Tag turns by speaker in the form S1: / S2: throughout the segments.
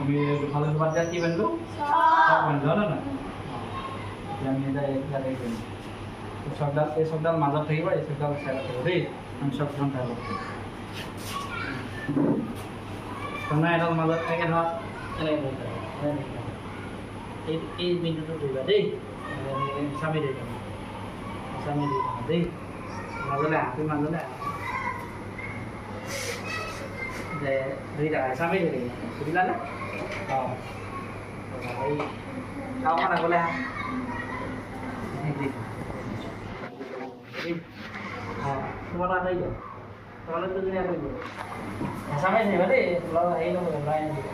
S1: আমি দুফালে দুপাত দিয়া কি বান্ধিলো চক বান্ধিলো হয় নহয় এতিয়া আমি এতিয়া ইয়াতে কৰিম চকডাল এই চকডাল মাজত থাকিব এই চকডাল চাইডত থাকিব দেই আমি চকখন চাই লওঁ তাৰমানে এডাল মাজত থাকে ধৰা এই বিন্দুটো ধৰিবা দেই চামি দি দেই মাজলৈ তুমি মাজলৈ যে দুইটা চামি দি থাকিব বুজিলানে অঁ এই গাঁওখন আগলৈ আহা অঁ তোমালোক আঁতৰি যোৱা তোমালোক দুজনী আঁতৰি যোৱা চামি থাকিবা দেই হেৰি নকৰিব ওলাই নাহিব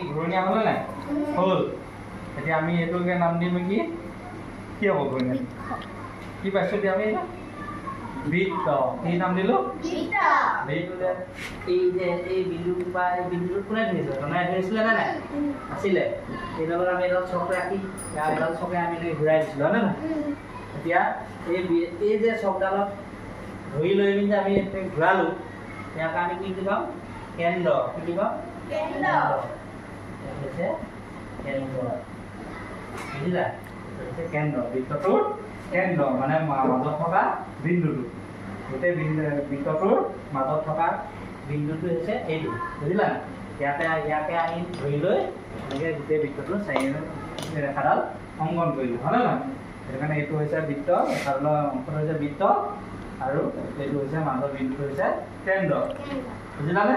S1: ঘূৰণীয়া হ'লে নাই হ'ল এতিয়া আমি এইটোকে নাম দিম কি কি হ'ব ঘূৰণীয়া কি পাইছোঁ এতিয়া আমি বৃত্ত কি নাম দিলোঁ বৃত্ত এই যে এই বিন্দুটো বা এই বিন্দুটোত কোনে ধৰিছে জনাই ধৰিছিলে নে নাই আছিলে এইডালত আমি এডাল চক ৰাখি এডাল চকে আমি ঘূৰাই দিছিলোঁ হয়নে নাই এতিয়া এই যে চকডালত ধৰি লৈ পিনি যে আমি ঘূৰালোঁ ইয়াক আমি কি বুলি ক'ম কেন্দ্ৰ কি বুলি ক'ম হৈছে কেন্দ্ৰ বুজিলা হৈছে কেন্দ্ৰ বৃত্তটোৰ কেন্দ্ৰ মানে মাজত থকা বিন্দুটো গোটেই বৃত্তটোৰ মাজত থকা বিন্দুটো হৈছে এইটো বুজিলা ইয়াতে আমি ধৰি লৈ এনেকৈ গোটেই বৃত্তটোৰ চাৰি ৰেখাডাল অংকন কৰিলোঁ হয়নে নহয় সেইটো কাৰণে এইটো হৈছে বৃত্ত ৰেখাডালৰ অংশটো হৈছে বৃত্ত আৰু এইটো হৈছে মাজৰ বিন্দুটো হৈছে কেন্দ্ৰ বুজিলানে